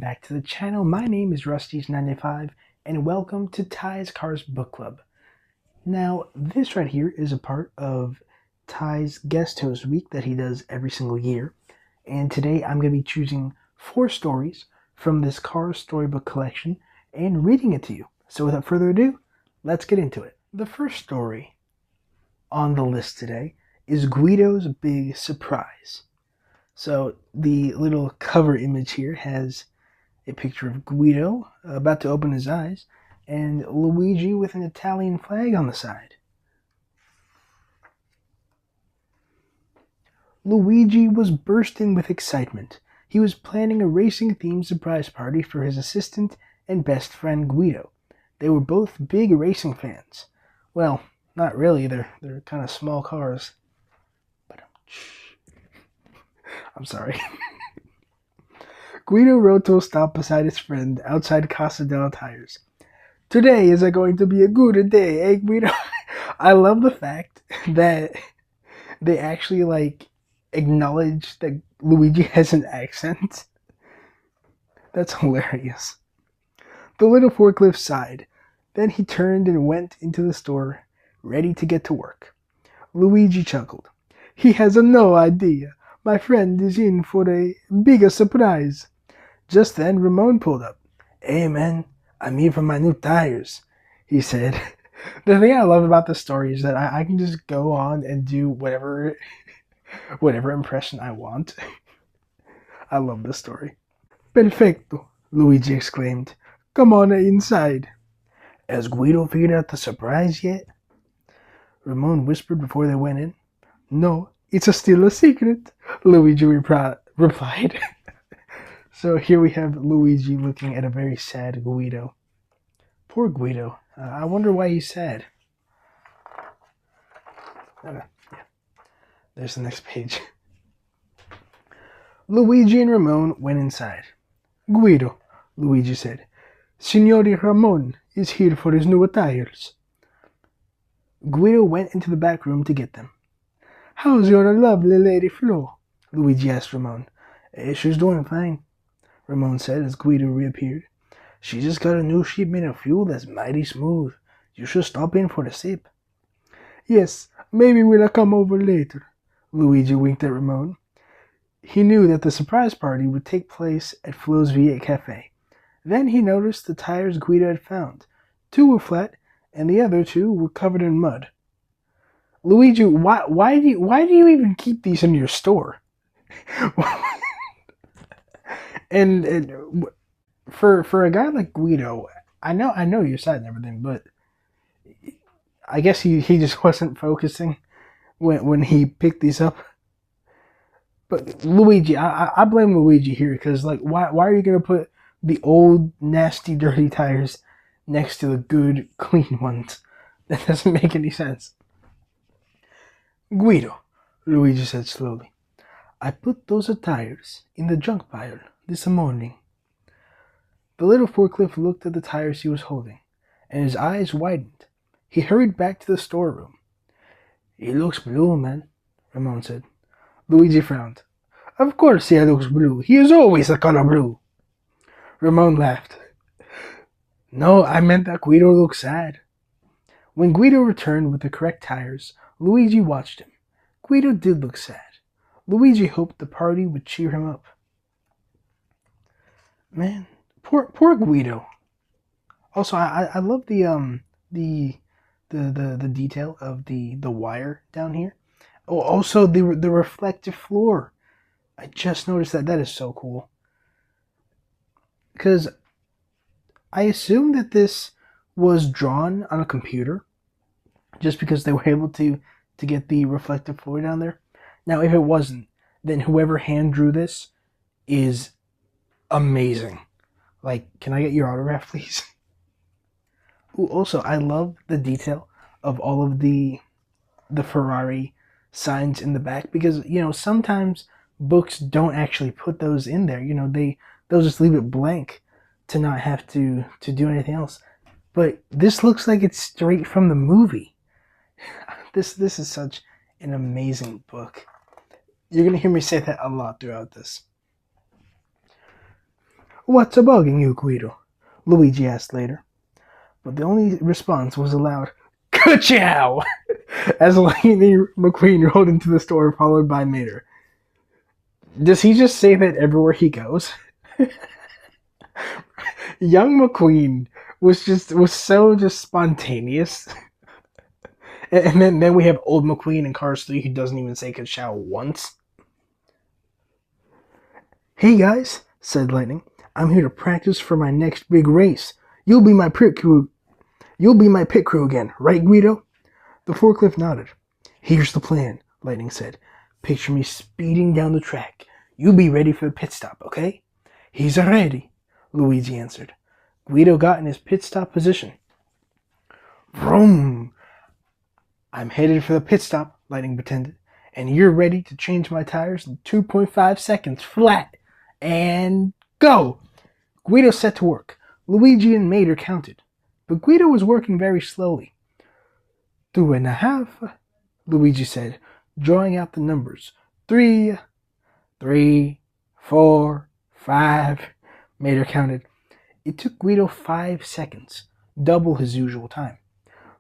back to the channel. My name is Rusty's95 and welcome to Ty's Cars Book Club. Now, this right here is a part of Ty's guest host week that he does every single year. And today I'm going to be choosing 4 stories from this Cars Storybook collection and reading it to you. So without further ado, let's get into it. The first story on the list today is Guido's Big Surprise. So the little cover image here has a picture of Guido about to open his eyes and Luigi with an Italian flag on the side. Luigi was bursting with excitement. He was planning a racing-themed surprise party for his assistant and best friend Guido. They were both big racing fans. Well, not really, they're kind of small cars. But I'm sorry. Guido rode to a stop beside his friend outside Casa della Tires. Today is going to be a good day, eh, Guido? I love the fact that they actually acknowledge that Luigi has an accent. That's hilarious. The little forklift sighed. Then he turned and went into the store, ready to get to work. Luigi chuckled. He has no idea. My friend is in for a bigger surprise. Just then, Ramon pulled up. Hey, man, I'm here for my new tires, he said. The thing I love about this story is that I can just go on and do whatever impression I want. I love this story. Perfecto, Luigi exclaimed. Come on inside. Has Guido figured out the surprise yet? Ramon whispered before they went in. No, it's still a secret, Luigi replied. So here we have Luigi looking at a very sad Guido. Poor Guido. I wonder why he's sad. Yeah. There's the next page. Luigi and Ramon went inside. Guido, Luigi said. Signore Ramon is here for his new tires. Guido went into the back room to get them. How's your lovely Lady Flo? Luigi asked Ramon. She's doing fine, Ramon said as Guido reappeared. She just got a new shipment of fuel that's mighty smooth. You should stop in for a sip. Yes, maybe we'll come over later, Luigi winked at Ramon. He knew that the surprise party would take place at Flo's V8 Cafe. Then he noticed the tires Guido had found. 2 were flat, and the other 2 were covered in mud. Luigi, why do you even keep these in your store? and for a guy like Guido, I know your side and everything, but I guess he just wasn't focusing when he picked these up. But Luigi, I blame Luigi here because why are you gonna put the old nasty dirty tires next to the good clean ones? That doesn't make any sense. Guido, Luigi said slowly. I put those tires in the junk pile this morning. The little forklift looked at the tires he was holding, and his eyes widened. He hurried back to the storeroom. He looks blue, man, Ramon said. Luigi frowned. Of course he looks blue. He is always the color blue. Ramon laughed. No, I meant that Guido looked sad. When Guido returned with the correct tires, Luigi watched him. Guido did look sad. Luigi hoped the party would cheer him up. Man, poor Guido. Also, I love the detail of the wire down here. Oh, also the reflective floor. I just noticed that. That is so cool. Because I assume that this was drawn on a computer, just because they were able to get the reflective floor down there. Now, if it wasn't, then whoever hand drew this is amazing. Can I get your autograph, please? Ooh, also, I love the detail of all of the Ferrari signs in the back because, sometimes books don't actually put those in there. They'll just leave it blank to not have to do anything else. But this looks like it's straight from the movie. This is such an amazing book. You're going to hear me say that a lot throughout this. What's a bugging you, Guido? Luigi asked later. But the only response was a loud ka-chow as Lightning McQueen rolled into the store followed by Mater. Does he just say that everywhere he goes? Young McQueen was so spontaneous. And then we have old McQueen in Cars 3 who doesn't even say ka-chow once. Hey guys, said Lightning. I'm here to practice for my next big race. You'll be my pit crew again, right, Guido? The forklift nodded. Here's the plan, Lightning said. Picture me speeding down the track. You be ready for the pit stop, okay? He's ready, Luigi answered. Guido got in his pit stop position. Vroom! I'm headed for the pit stop, Lightning pretended, and you're ready to change my tires in 2.5 seconds flat. And go! Guido set to work. Luigi and Mater counted, but Guido was working very slowly. 2.5, Luigi said, drawing out the numbers. 3, 4, 5, Mater counted. It took Guido 5 seconds, double his usual time.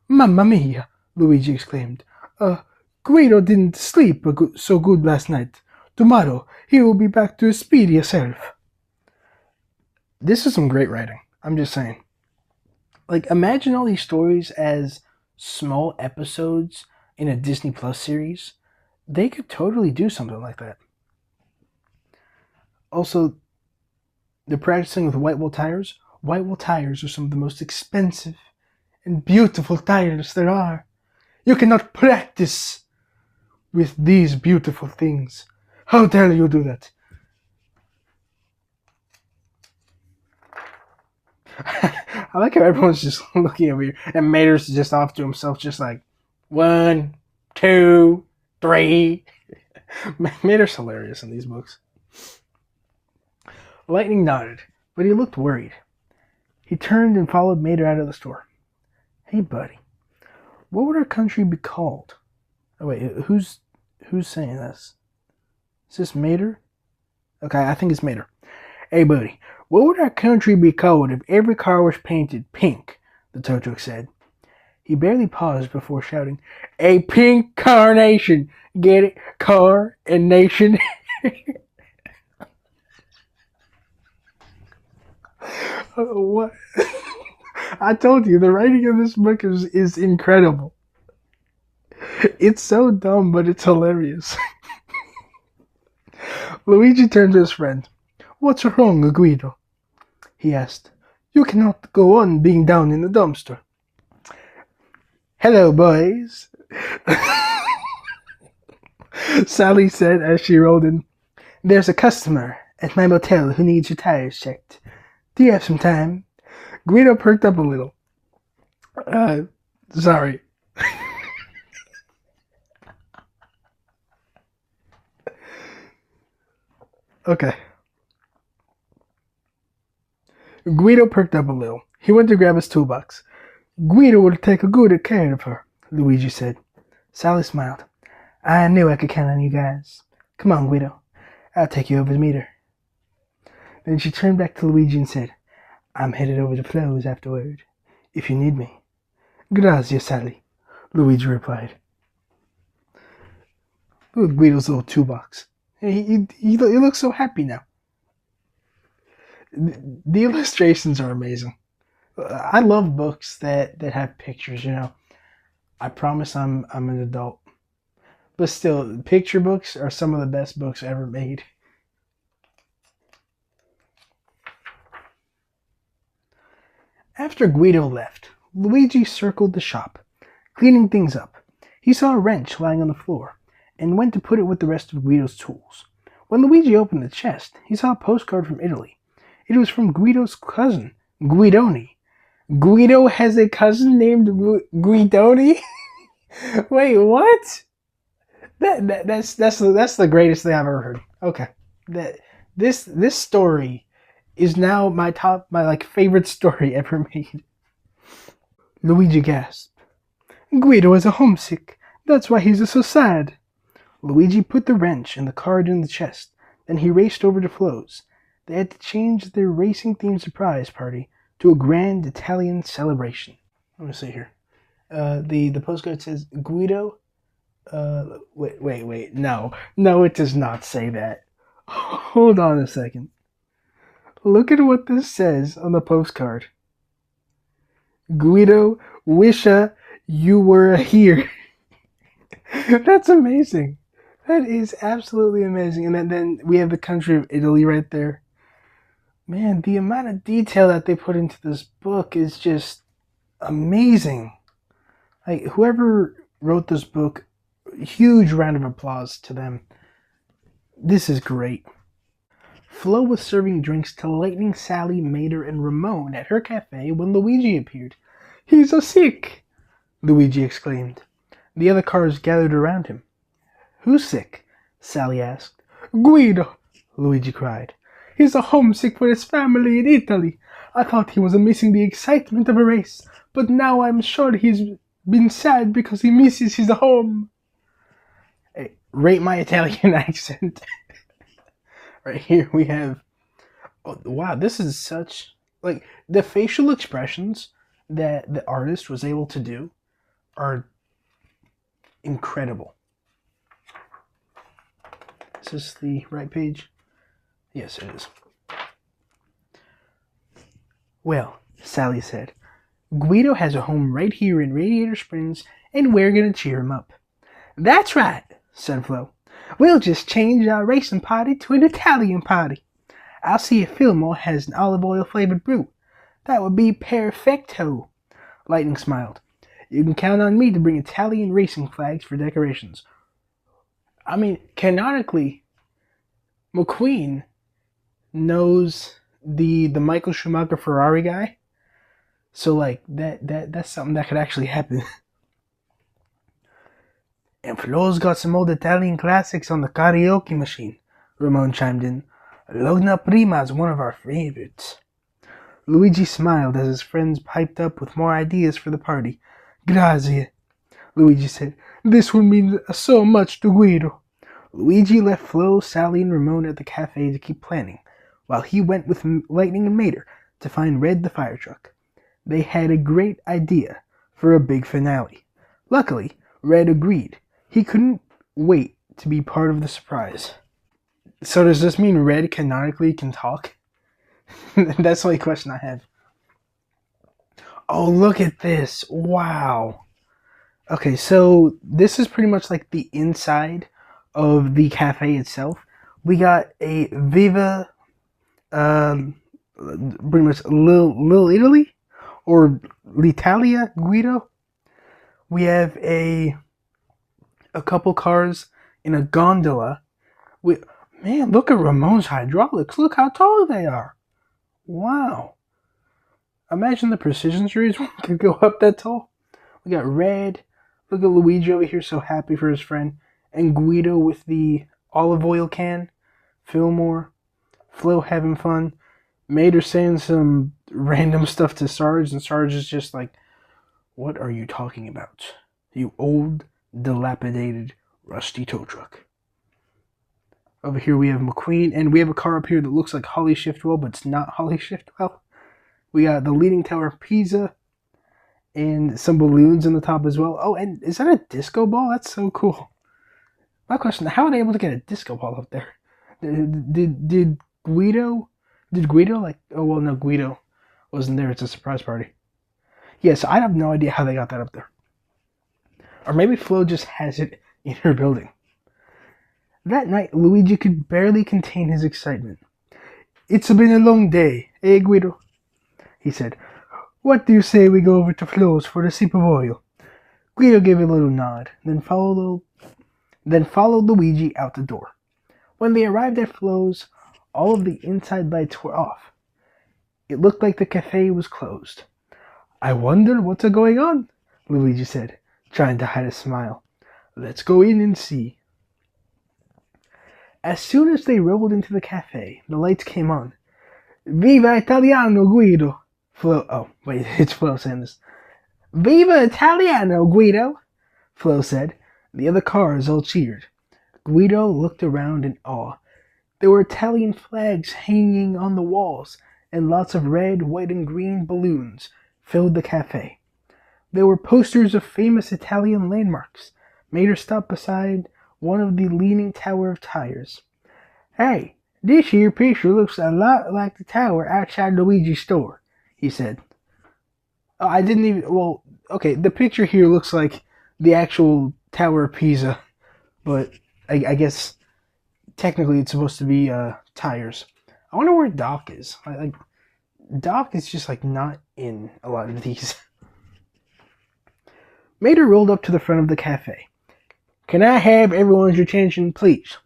Mamma mia, Luigi exclaimed. Guido didn't sleep so good last night. Tomorrow, he will be back to his speedier self. This is some great writing. I'm just saying. Like, imagine all these stories as small episodes in a Disney Plus series. They could totally do something like that. Also, they're practicing with white wall tires. White wall tires are some of the most expensive and beautiful tires there are. You cannot practice with these beautiful things. How dare you do that? I like how everyone's just looking over here, and Mater's just off to himself, just like 1, 2, 3. Mater's hilarious in these books. Lightning nodded, but he looked worried. He turned and followed Mater out of the store. Hey, buddy, what would our country be called? Oh wait, who's saying this? Is this Mater? Okay, I think it's Mater. Hey, buddy, what would our country be called if every car was painted pink? The tow truck said. He barely paused before shouting, A pink carnation! Get it? Car and nation. What? I told you, the writing of this book is incredible. It's so dumb, but it's hilarious. Luigi turned to his friend. What's wrong, Guido? He asked. You cannot go on being down in the dumpster. Hello, boys, Sally said as she rolled in. There's a customer at my motel who needs your tires checked. Do you have some time? Guido perked up a little. Sorry. Okay. Guido perked up a little. He went to grab his toolbox. Guido will take good care of her, Luigi said. Sally smiled. I knew I could count on you guys. Come on, Guido. I'll take you over to meet her. Then she turned back to Luigi and said, I'm headed over to Flo's afterward, if you need me. Grazie, Sally, Luigi replied. Look at Guido's little toolbox. He looks so happy now. The illustrations are amazing. I love books that have pictures, you know. I promise I'm an adult. But still, picture books are some of the best books ever made. After Guido left, Luigi circled the shop, cleaning things up. He saw a wrench lying on the floor and went to put it with the rest of Guido's tools. When Luigi opened the chest, he saw a postcard from Italy. It was from Guido's cousin, Guidoni. Guido has a cousin named Guidoni? Wait, what? That's the greatest thing I've ever heard. Okay. This story is now my favorite story ever made. Luigi gasped. Guido is a homesick. That's why he's so sad. Luigi put the wrench and the card in the chest. Then he raced over to Flo's. they had to change their racing-themed surprise party to a grand Italian celebration. Let me see here. The postcard says Guido. Wait. No, it does not say that. Hold on a second. Look at what this says on the postcard. Guido, wisha you were here. That's amazing. That is absolutely amazing. And then we have the country of Italy right there. Man, the amount of detail that they put into this book is just amazing. Like, whoever wrote this book, huge round of applause to them. This is great. Flo was serving drinks to Lightning, Sally, Mater, and Ramon at her cafe when Luigi appeared. "He's a sick!" Luigi exclaimed. The other cars gathered around him. "Who's sick?" Sally asked. "Guido!" Luigi cried. "He's a homesick for his family in Italy. I thought he was missing the excitement of a race, but now I'm sure he's been sad because he misses his home." Hey, rate my Italian accent. Right here we have, oh, wow, this is such, like, the facial expressions that the artist was able to do are incredible. Is this the right page? Yes, it is. "Well," Sally said, "Guido has a home right here in Radiator Springs, and we're going to cheer him up." "That's right," said Flo. "We'll just change our racing party to an Italian party. I'll see if Fillmore has an olive oil flavored brew. That would be perfecto." Lightning smiled. "You can count on me to bring Italian racing flags for decorations." I mean, canonically, McQueen knows the Michael Schumacher Ferrari guy. So, like, that's something that could actually happen. "And Flo's got some old Italian classics on the karaoke machine," Ramon chimed in. "Logna Prima is one of our favorites." Luigi smiled as his friends piped up with more ideas for the party. "Grazie," Luigi said. "This will mean so much to Guido." Luigi left Flo, Sally, and Ramon at the cafe to keep planning, while he went with Lightning and Mater to find Red the fire truck. They had a great idea for a big finale. Luckily, Red agreed. He couldn't wait to be part of the surprise. So does this mean Red canonically can talk? That's the only question I have. Oh, look at this. Wow. Okay, so this is pretty much like the inside of the cafe itself. We got a Viva, pretty much Lil Italy, or L'Italia Guido. We have a couple cars in a gondola. Man, look at Ramon's hydraulics. Look how tall they are. Wow. Imagine the precision series could go up that tall. We got Red. Look at Luigi over here, so happy for his friend. And Guido with the olive oil can. Fillmore. Flo having fun. Mater saying some random stuff to Sarge, and Sarge is just like, "What are you talking about? You old, dilapidated, rusty tow truck." Over here we have McQueen, and we have a car up here that looks like Holly Shiftwell, but it's not Holly Shiftwell. We got the Leaning Tower of Pisa, and some balloons in the top as well. Oh, and is that a disco ball? That's so cool. My question, how are they able to get a disco ball up there? Did Guido, like, oh, well, no, Guido wasn't there. It's a surprise party. Yeah, so I have no idea how they got that up there. Or maybe Flo just has it in her building. That night, Luigi could barely contain his excitement. "It's been a long day, eh, Guido?" he said. "What do you say we go over to Flo's for a sip of oil?" Guido gave a little nod, then followed Luigi out the door. When they arrived at Flo's, all of the inside lights were off. It looked like the cafe was closed. "I wonder what's going on," Luigi said, trying to hide a smile. "Let's go in and see." As soon as they rolled into the cafe, the lights came on. "Viva Italiano, Guido!" Flo, oh, wait, it's Flo saying this. "Viva Italiano, Guido!" Flo said. The other cars all cheered. Guido looked around in awe. There were Italian flags hanging on the walls, and lots of red, white, and green balloons filled the cafe. There were posters of famous Italian landmarks. Mater stopped beside one of the leaning tower of tires. "Hey, this here picture looks a lot like the tower outside Luigi's store," he said. Oh, I didn't even. Well, okay, the picture here looks like the actual Tower of Pisa, but I guess technically it's supposed to be tires. I wonder where Doc is. Like Doc is just like not in a lot of these. Mater rolled up to the front of the cafe. "Can I have everyone's attention, please?"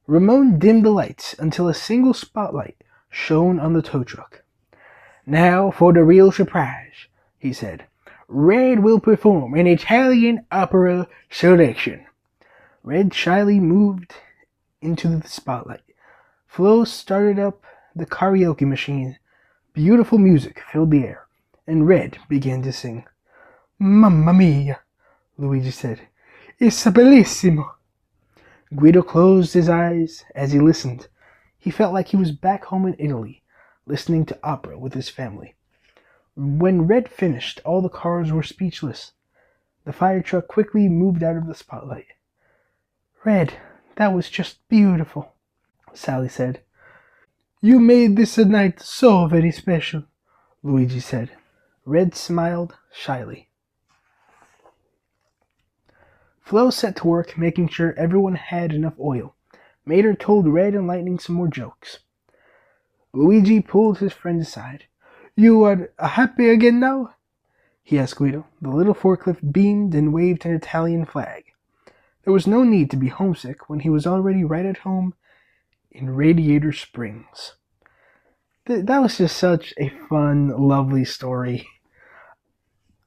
Ramon dimmed the lights until a single spotlight shone on the tow truck. "Now for the real surprise," he said. "Red will perform an Italian opera selection." Red shyly moved into the spotlight. Flo started up the karaoke machine. Beautiful music filled the air, and Red began to sing. "Mamma mia," Luigi said. "It's bellissimo." Guido closed his eyes as he listened. He felt like he was back home in Italy, listening to opera with his family. When Red finished, all the cars were speechless. The fire truck quickly moved out of the spotlight. "Red, that was just beautiful," Sally said. "You made this a night so very special," Luigi said. Red smiled shyly. Flo set to work making sure everyone had enough oil. Mater told Red and Lightning some more jokes. Luigi pulled his friend aside. "You are happy again now?" he asked Guido. The little forklift beamed and waved an Italian flag. There was no need to be homesick when he was already right at home in Radiator Springs. That was just such a fun, lovely story.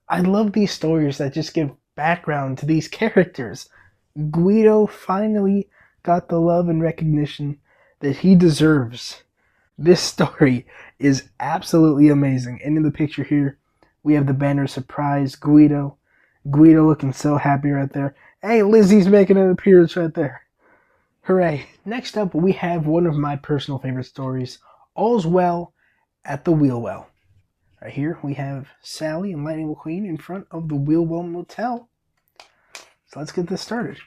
I love these stories that just give background to these characters. Guido finally got the love and recognition that he deserves. This story is absolutely amazing. And in the picture here, we have the banner surprise Guido. Guido looking so happy right there. Hey, Lizzie's making an appearance right there. Hooray. Next up, we have one of my personal favorite stories, All's Well at the Wheelwell. Right here, we have Sally and Lightning McQueen in front of the Wheelwell Motel. So let's get this started.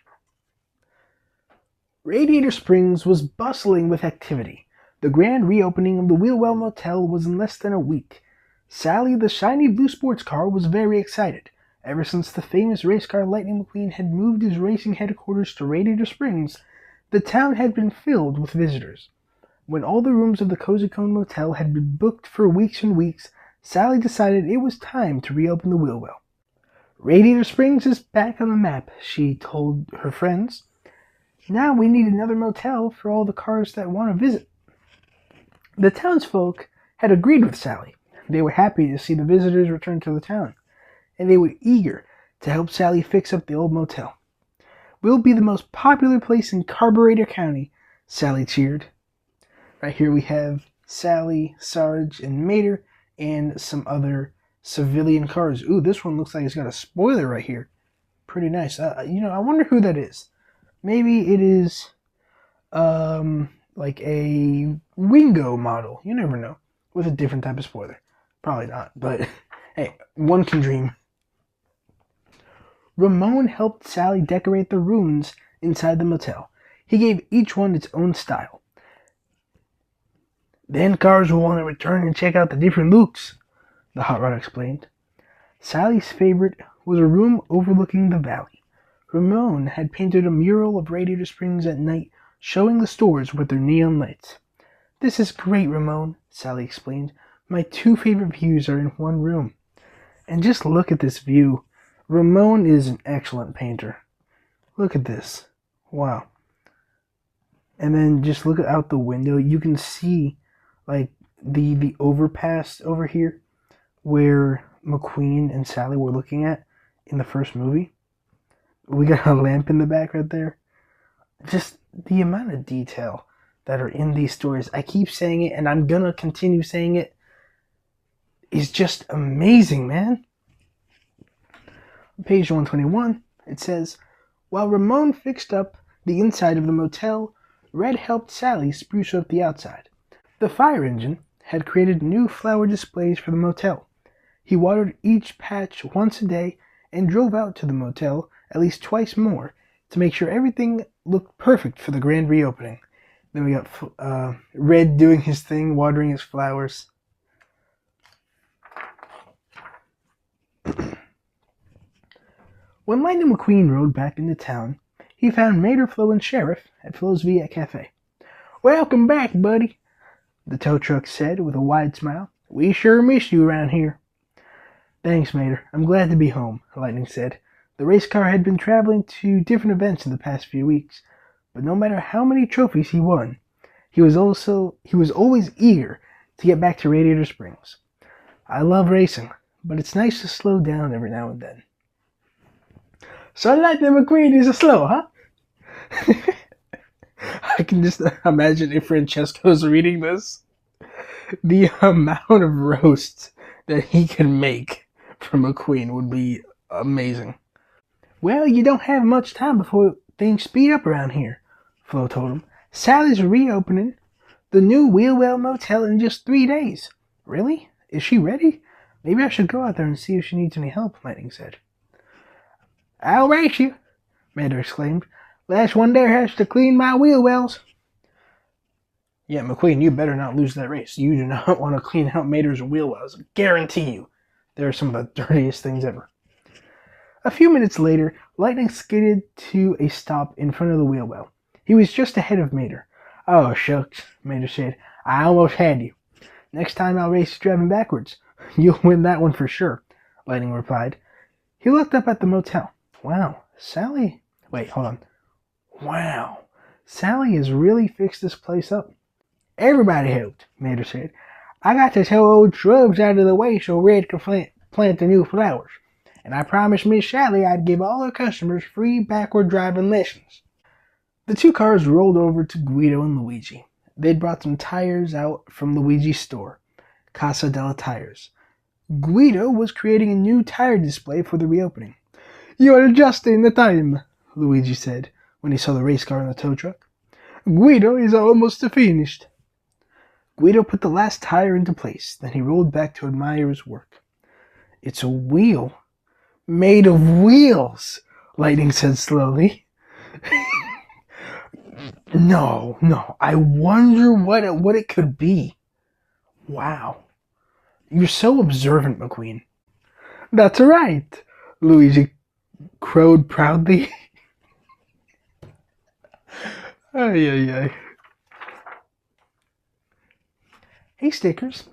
Radiator Springs was bustling with activity. The grand reopening of the Wheelwell Motel was in less than a week. Sally, the shiny blue sports car, was very excited. Ever since the famous race car Lightning McQueen had moved his racing headquarters to Radiator Springs, the town had been filled with visitors. When all the rooms of the Cozy Cone Motel had been booked for weeks and weeks, Sally decided it was time to reopen the Wheelwell. "Radiator Springs is back on the map," she told her friends. "Now we need another motel for all the cars that want to visit." The townsfolk had agreed with Sally. They were happy to see the visitors return to the town, and they were eager to help Sally fix up the old motel. "We'll be the most popular place in Carburetor County," Sally cheered. Right here we have Sally, Sarge, and Mater, and some other civilian cars. Ooh, this one looks like it's got a spoiler right here. Pretty nice. I wonder who that is. Maybe it is, like a Wingo model. You never know. With a different type of spoiler. Probably not, but hey, one can dream. Ramon helped Sally decorate the rooms inside the motel. He gave each one its own style. "Then cars will want to return and check out the different looks," the hot rod explained. Sally's favorite was a room overlooking the valley. Ramon had painted a mural of Radiator Springs at night, showing the stores with their neon lights. "This is great, Ramon," Sally explained. "My two favorite views are in one room." And just look at this view. Ramon is an excellent painter. Look at this. Wow. And then just look out the window. You can see like the overpass over here where McQueen and Sally were looking at in the first movie. We got a lamp in the back right there. Just the amount of detail that are in these stories, I keep saying it and I'm gonna continue saying it, is just amazing, man. Page 121, it says, "While Ramon fixed up the inside of the motel, Red helped Sally spruce up the outside. The fire engine had created new flower displays for the motel. He watered each patch once a day and drove out to the motel at least twice more to make sure everything looked perfect for the grand reopening. Then we got Red doing his thing, watering his flowers. When Lightning McQueen rode back into town, he found Mater, Flo, and Sheriff at Flo's Viet Cafe. "Welcome back, buddy," the tow truck said with a wide smile. "We sure miss you around here." "Thanks, Mater. I'm glad to be home," Lightning said. The race car had been traveling to different events in the past few weeks, but no matter how many trophies he won, he was always eager to get back to Radiator Springs. "I love racing, but it's nice to slow down every now and then." "So Lightning McQueen is a slow, huh?" I can just imagine if Francesco's reading this. The amount of roasts that he can make from McQueen would be amazing. "Well, you don't have much time before things speed up around here," Flo told him. "Sally's reopening the new Wheelwell Motel in just 3 days." "Really? Is she ready? Maybe I should go out there and see if she needs any help," Lightning said. "I'll race you," Mater exclaimed. "Last one there has to clean my wheel wells." "Yeah, McQueen, you better not lose that race. You do not want to clean out Mater's wheel wells. Guarantee you. They're some of the dirtiest things ever." A few minutes later, Lightning skidded to a stop in front of the wheel well. He was just ahead of Mater. "Oh, shucks," Mater said. "I almost had you. Next time I'll race you driving backwards. You'll win that one for sure," Lightning replied. He looked up at the motel. Wow, Sally... Wait, hold on. Wow, Sally has really fixed this place up. "Everybody helped," Mater said. "I got to tow old shrubs out of the way so Red could plant the new flowers. And I promised Miss Sally I'd give all her customers free backward driving lessons." The two cars rolled over to Guido and Luigi. They'd brought some tires out from Luigi's store, Casa della Tires. Guido was creating a new tire display for the reopening. "You're just in the time," Luigi said when he saw the race car and the tow truck. "Guido is almost finished." Guido put the last tire into place. Then he rolled back to admire his work. "It's a wheel made of wheels," Lightning said slowly. No, I wonder what it could be. Wow. You're so observant, McQueen. "That's right," Luigi crowed proudly. Ay. "Hey, Stickers,"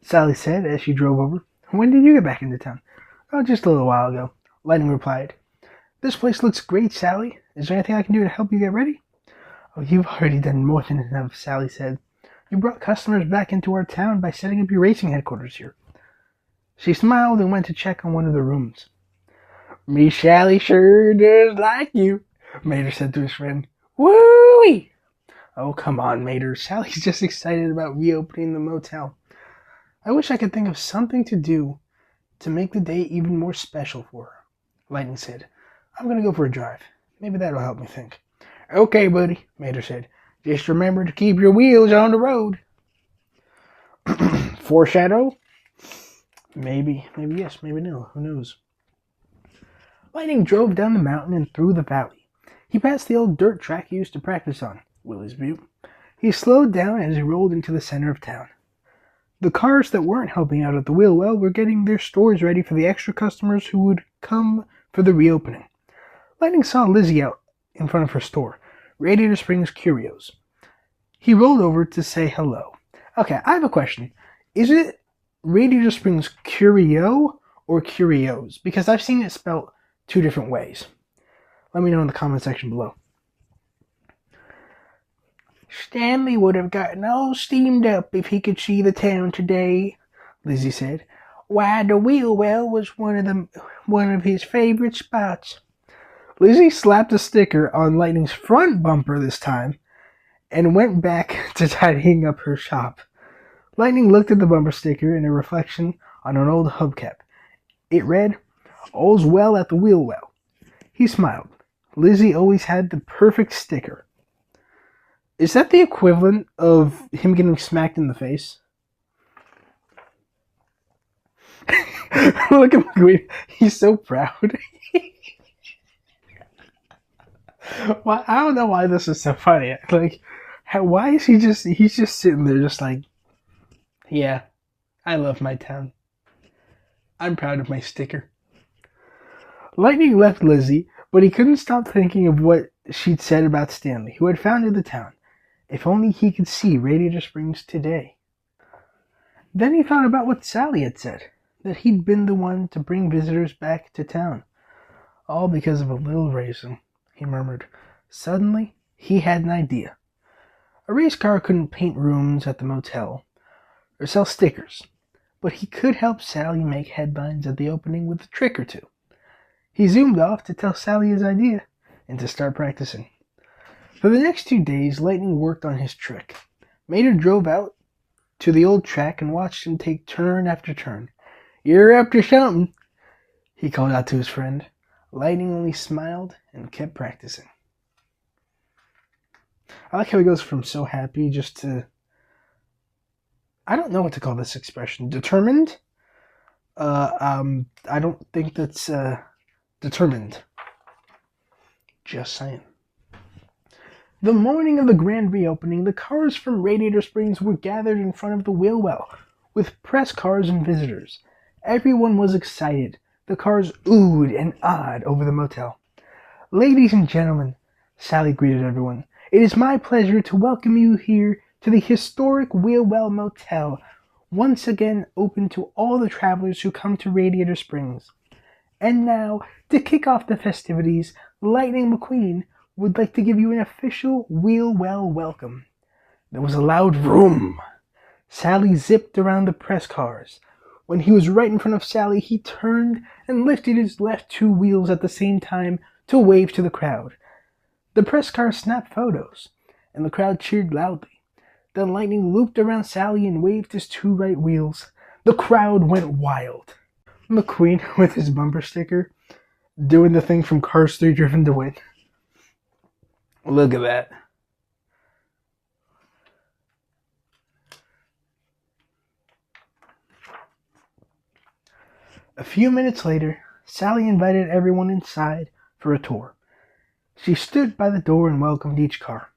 Sally said as she drove over. "When did you get back into town?" "Oh, just a little while ago," Lightning replied. "This place looks great, Sally. Is there anything I can do to help you get ready?" "Oh, you've already done more than enough," Sally said. "You brought customers back into our town by setting up your racing headquarters here." She smiled and went to check on one of the rooms. "Miss Sally sure does like you," Mater said to his friend. "Woo-wee!" "Oh, come on, Mater. Sally's just excited about reopening the motel. I wish I could think of something to do to make the day even more special for her," Lightning said. "I'm going to go for a drive. Maybe that'll help me think." "Okay, buddy," Mater said. "Just remember to keep your wheels on the road." Foreshadow? Maybe yes, maybe no. Who knows? Lightning drove down the mountain and through the valley. He passed the old dirt track he used to practice on, Willie's Butte. He slowed down as he rolled into the center of town. The cars that weren't helping out at the wheel well were getting their stores ready for the extra customers who would come for the reopening. Lightning saw Lizzie out in front of her store, Radiator Springs Curios. He rolled over to say hello. "Okay, I have a question. Is it Radiator Springs Curio or Curios? Because I've seen it spelled 2 different ways." Let me know in the comment section below. "Stanley would have gotten all steamed up if he could see the town today," Lizzie said. "Why, the wheel well was one of his favorite spots." Lizzie slapped a sticker on Lightning's front bumper this time and went back to tidying up her shop. Lightning looked at the bumper sticker in a reflection on an old hubcap. It read, "All's well at the wheel well." He smiled. Lizzie always had the perfect sticker. Is that the equivalent of him getting smacked in the face? Look at McQueen. He's so proud. Well, I don't know why this is so funny. Like, why is he's just sitting there just like, yeah, I love my town. I'm proud of my sticker. Lightning left Lizzie, but he couldn't stop thinking of what she'd said about Stanley, who had founded the town. If only he could see Radiator Springs today. Then he thought about what Sally had said, that he'd been the one to bring visitors back to town. All because of a little raisin, he murmured. Suddenly, he had an idea. A race car couldn't paint rooms at the motel or sell stickers, but he could help Sally make headlines at the opening with a trick or two. He zoomed off to tell Sally his idea and to start practicing. For the next 2 days, Lightning worked on his trick. Mater drove out to the old track and watched him take turn after turn. "You're up to something," he called out to his friend. Lightning only smiled and kept practicing. I like how he goes from so happy just to... I don't know what to call this expression. Determined? I don't think that's determined. Just saying. The morning of the grand reopening, the cars from Radiator Springs were gathered in front of the wheel well, with press cars and visitors. Everyone was excited. The cars oohed and ahed over the motel. "Ladies and gentlemen," Sally greeted everyone, "it is my pleasure to welcome you here to the historic Wheelwell Motel, once again open to all the travelers who come to Radiator Springs. And now, to kick off the festivities, Lightning McQueen would like to give you an official Wheelwell welcome." There was a loud vroom. Sally zipped around the press cars. When he was right in front of Sally, he turned and lifted his left 2 wheels at the same time to wave to the crowd. The press car snapped photos, and the crowd cheered loudly. Then Lightning looped around Sally and waved his 2 right wheels. The crowd went wild. McQueen, with his bumper sticker, doing the thing from Cars 3 Driven to Win. Look at that. A few minutes later, Sally invited everyone inside for a tour. She stood by the door and welcomed each car.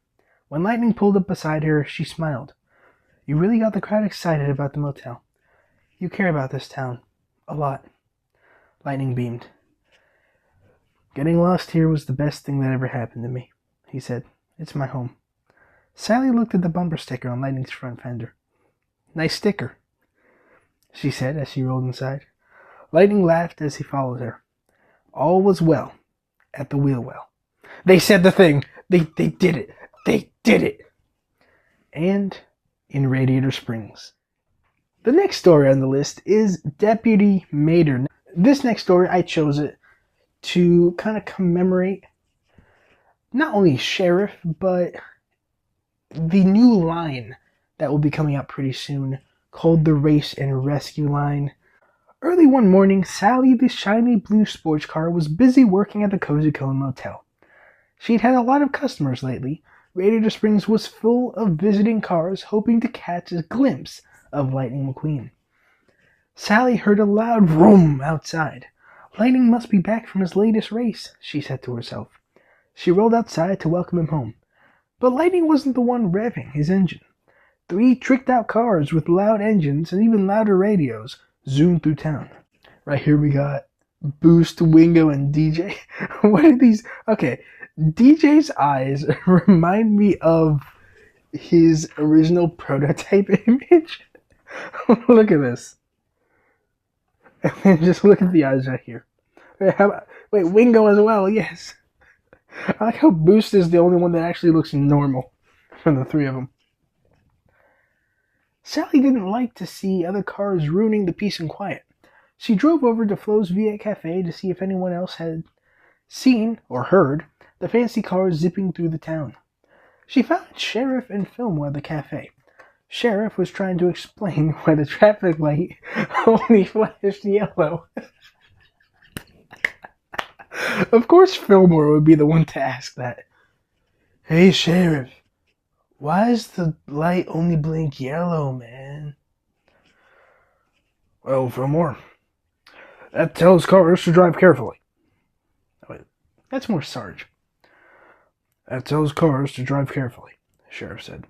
When Lightning pulled up beside her, she smiled. "You really got the crowd excited about the motel. You care about this town. A lot." Lightning beamed. "Getting lost here was the best thing that ever happened to me," he said. "It's my home." Sally looked at the bumper sticker on Lightning's front fender. "Nice sticker," she said as she rolled inside. Lightning laughed as he followed her. All was well at the Wheelwell. They said the thing. They did it. They did it. And in Radiator Springs. The next story on the list is Deputy Mater. This next story, I chose it to kind of commemorate not only Sheriff, but the new line that will be coming out pretty soon called the Race and Rescue line. Early one morning, Sally, the shiny blue sports car, was busy working at the Cozy Cone Motel. She'd had a lot of customers lately. Radiator Springs was full of visiting cars hoping to catch a glimpse of Lightning McQueen. Sally heard a loud vroom outside. Lightning must be back from his latest race, she said to herself. She rolled outside to welcome him home. But Lightning wasn't the one revving his engine. 3 tricked-out cars with loud engines and even louder radios zoomed through town. Right here we got Boost, Wingo, and DJ. What are these? Okay, DJ's eyes remind me of his original prototype image. Look at this. And then just look at the eyes right here. Wait, Wingo as well, yes. I like how Boost is the only one that actually looks normal from the 3 of them. Sally didn't like to see other cars ruining the peace and quiet. She drove over to Flo's Viet Cafe to see if anyone else had seen or heard the fancy cars zipping through the town. She found Sheriff and Fillmore at the cafe. Sheriff was trying to explain why the traffic light only flashed yellow. Of course Fillmore would be the one to ask that. "Hey, Sheriff, Why does the light only blink yellow, man? Well, Fillmore, that tells cars to drive carefully. Wait, that's more Sarge. That tells cars to drive carefully, the sheriff said.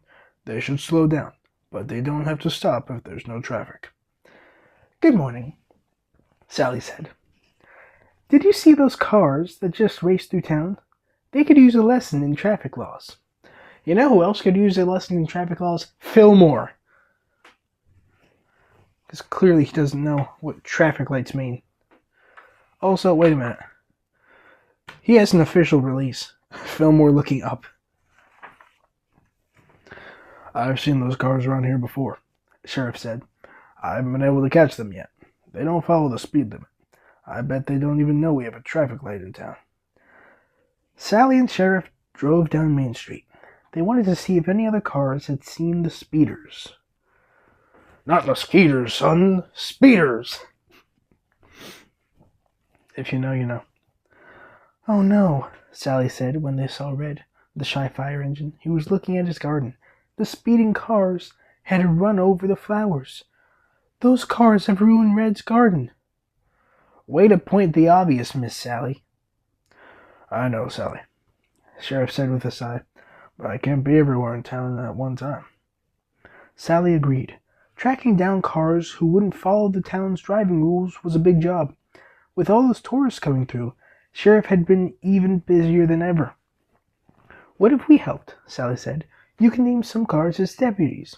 They should slow down, but they don't have to stop if there's no traffic. Good morning, Sally said. Did you see those cars that just raced through town? They could use a lesson in traffic laws. You know who else could use a lesson in traffic laws? Fillmore. Because clearly he doesn't know what traffic lights mean. Also, wait a minute. He has an official release. Fillmore looking up. I've seen those cars around here before, the sheriff said. I haven't been able to catch them yet. They don't follow the speed limit. I bet they don't even know we have a traffic light in town. Sally and Sheriff drove down Main Street. They wanted to see if any other cars had seen the speeders. Not the skeeters, son. Speeders. If you know, you know. Oh no, Sally said when they saw Red, the shy fire engine. He was looking at his garden. The speeding cars had run over the flowers. Those cars have ruined Red's garden. Way to point the obvious, Miss Sally. I know, Sally, the sheriff said with a sigh, but I can't be everywhere in town at one time. Sally agreed. Tracking down cars who wouldn't follow the town's driving rules was a big job. With all those tourists coming through, Sheriff had been even busier than ever. What if we helped? Sally said. You can name some cars as deputies.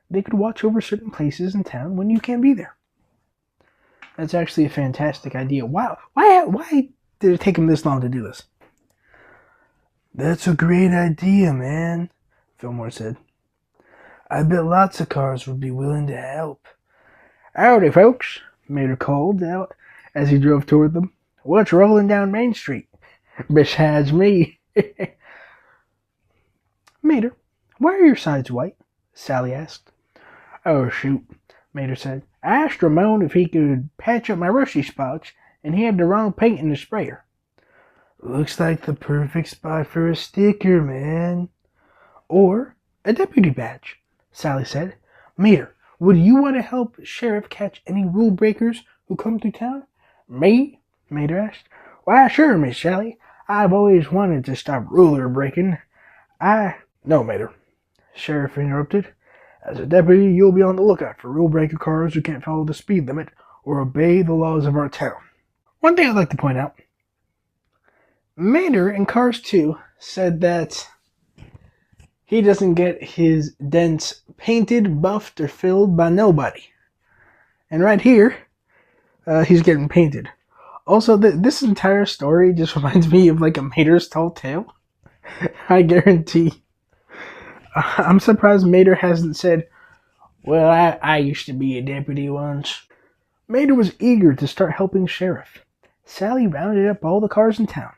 They could watch over certain places in town when you can't be there. That's actually a fantastic idea. Wow. Why did it take him this long to do this? That's a great idea, man, Fillmore said. I bet lots of cars would be willing to help. Howdy, folks, Mater called out as he drove toward them. What's rolling down Main Street? Besides me. Mater, why are your sides white? Sally asked. Oh, shoot, Mater said. I asked Ramon if he could patch up my rusty spots, and he had the wrong paint in the sprayer. Looks like the perfect spot for a sticker, man. Or a deputy badge, Sally said. Mater, would you want to help Sheriff catch any rule breakers who come through town? Me? Mater asked. Why, sure, Miss Sally. I've always wanted to stop ruler breaking. No, Mater, Sheriff interrupted. As a deputy, you'll be on the lookout for rule breaker cars who can't follow the speed limit or obey the laws of our town. One thing I'd like to point out. Mater in Cars 2 said that he doesn't get his dents painted, buffed, or filled by nobody. And right here, he's getting painted. Also, this entire story just reminds me of like a Mater's Tall Tale. I guarantee. I'm surprised Mater hasn't said, well, I used to be a deputy once. Mater was eager to start helping Sheriff. Sally rounded up all the cars in town.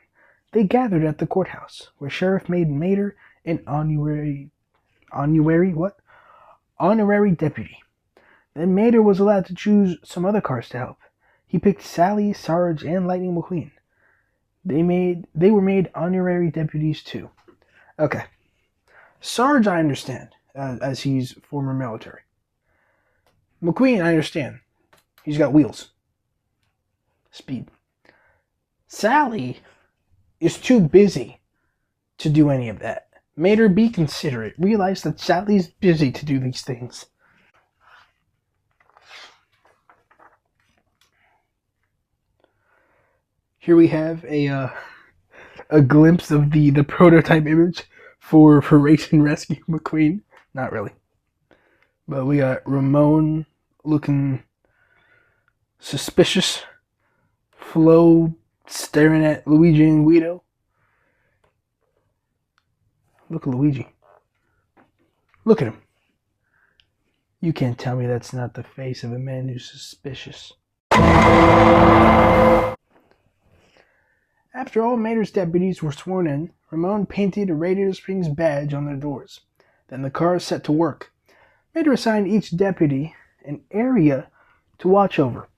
They gathered at the courthouse, where Sheriff made Mater an honorary deputy. Then Mater was allowed to choose some other cars to help. He picked Sally, Sarge, and Lightning McQueen. They were made honorary deputies too. Okay. Sarge, I understand, as he's former military. McQueen, I understand. He's got wheels. Speed. Sally is too busy to do any of that. Mater, be considerate. Realize that Sally's busy to do these things. Here we have a glimpse of the prototype image for Race and Rescue McQueen. Not really. But we got Ramon looking suspicious. Flo staring at Luigi and Guido. Look at Luigi. Look at him. You can't tell me that's not the face of a man who's suspicious. After all Mater's deputies were sworn in, Ramon painted a Radiator Springs badge on their doors. Then the cars set to work. Mater assigned each deputy an area to watch over.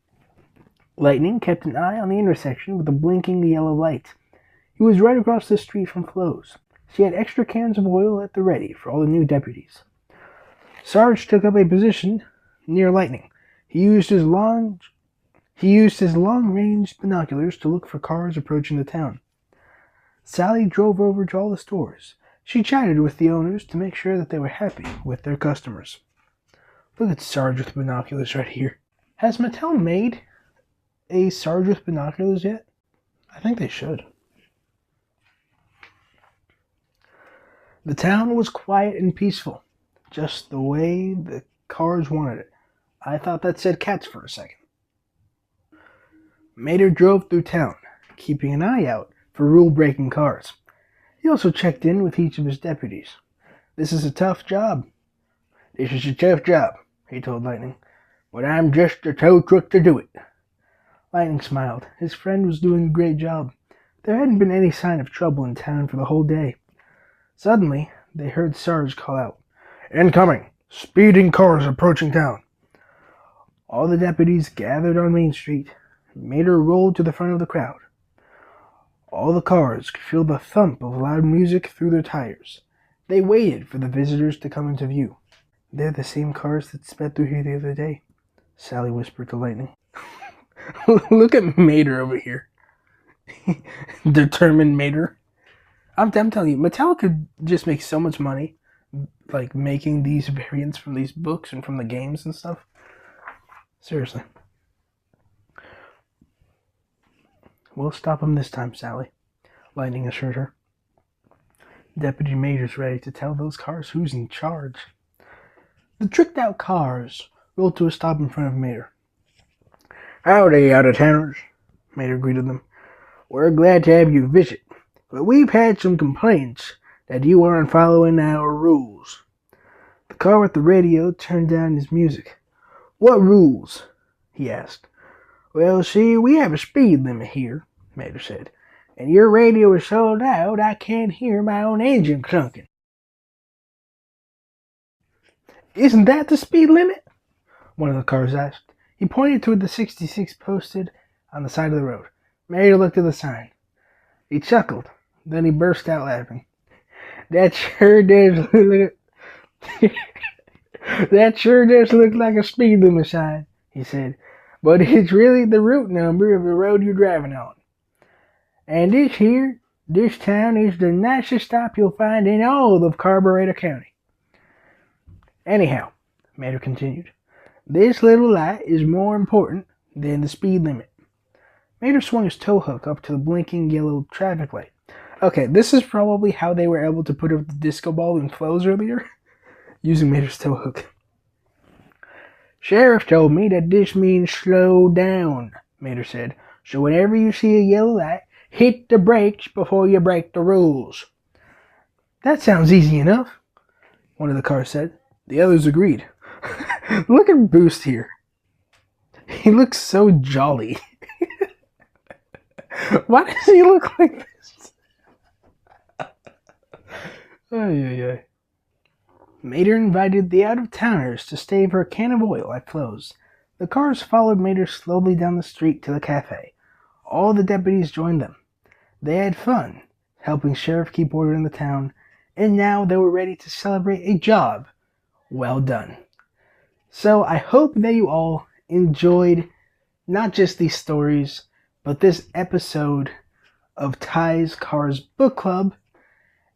Lightning kept an eye on the intersection with a blinking yellow light. He was right across the street from Flo's. She had extra cans of oil at the ready for all the new deputies. Sarge took up a position near Lightning. He used his long-range binoculars to look for cars approaching the town. Sally drove over to all the stores. She chatted with the owners to make sure that they were happy with their customers. Look at Sarge with binoculars right here. Has Mattel made a Sarge with binoculars yet? I think they should. The town was quiet and peaceful, just the way the cars wanted it. I thought that said cats for a second. Mater drove through town, keeping an eye out for rule-breaking cars. He also checked in with each of his deputies. This is a tough job. This is a tough job, he told Lightning, but I'm just a tow truck to do it. Lightning smiled. His friend was doing a great job. There hadn't been any sign of trouble in town for the whole day. Suddenly, they heard Sarge call out, "Incoming! Speeding cars approaching town!" All the deputies gathered on Main Street. Mater rolled to the front of the crowd. All the cars could feel the thump of loud music through their tires. They waited for the visitors to come into view. "They're the same cars that sped through here the other day," Sally whispered to Lightning. Look at Mater over here. Determined Mater. I'm telling you, Mattel could just make so much money, like making these variants from these books and from the games and stuff. Seriously. "We'll stop him this time, Sally," Lightning assured her. Deputy Mater's ready to tell those cars who's in charge. The tricked-out cars rolled to a stop in front of Mater. "Howdy, out-of-towners," Mater greeted them. "We're glad to have you visit, but we've had some complaints that you aren't following our rules." The car with the radio turned down his music. "What rules?" he asked. "Well, see, we have a speed limit here," Mater said, "and your radio is so loud I can't hear my own engine clunking." "Isn't that the speed limit?" one of the cars asked. He pointed toward the 66 posted on the side of the road. Mater looked at the sign. He chuckled. Then he burst out laughing. That sure does look like a speed limit sign," he said. "But it's really the route number of the road you're driving on. And this town is the nicest stop you'll find in all of Carburetor County. Anyhow," Mater continued, "this little light is more important than the speed limit." Mater swung his tow hook up to the blinking yellow traffic light. Okay, this is probably how they were able to put up the disco ball in flows earlier, using Mater's tow hook. "Sheriff told me that this means slow down," Mater said. "So whenever you see a yellow light, hit the brakes before you break the rules." "That sounds easy enough," one of the cars said. The others agreed. Look at Boost here. He looks so jolly. Why does he look like this? Ay. Mater invited the out-of-towners to stay for a can of oil at Flo's. The cars followed Mater slowly down the street to the cafe. All the deputies joined them. They had fun, helping Sheriff keep order in the town, and now they were ready to celebrate a job well done. So I hope that you all enjoyed not just these stories, but this episode of Ty's Cars Book Club.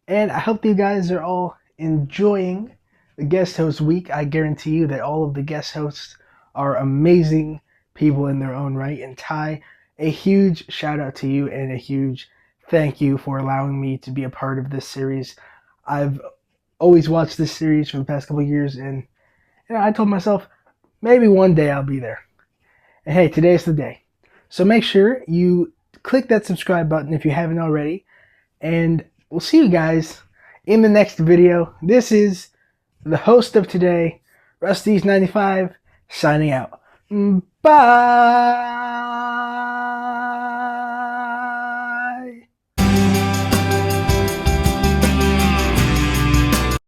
And I hope you guys are all enjoying the guest host week. I guarantee you that all of the guest hosts are amazing people in their own right. And Ty, a huge shout out to you and a huge thank you for allowing me to be a part of this series. I've always watched this series for the past couple of years, and I told myself, maybe one day I'll be there. And hey, today's the day. So make sure you click that subscribe button if you haven't already, and we'll see you guys in the next video. This is the host of today, Rusty's95, signing out. Bye!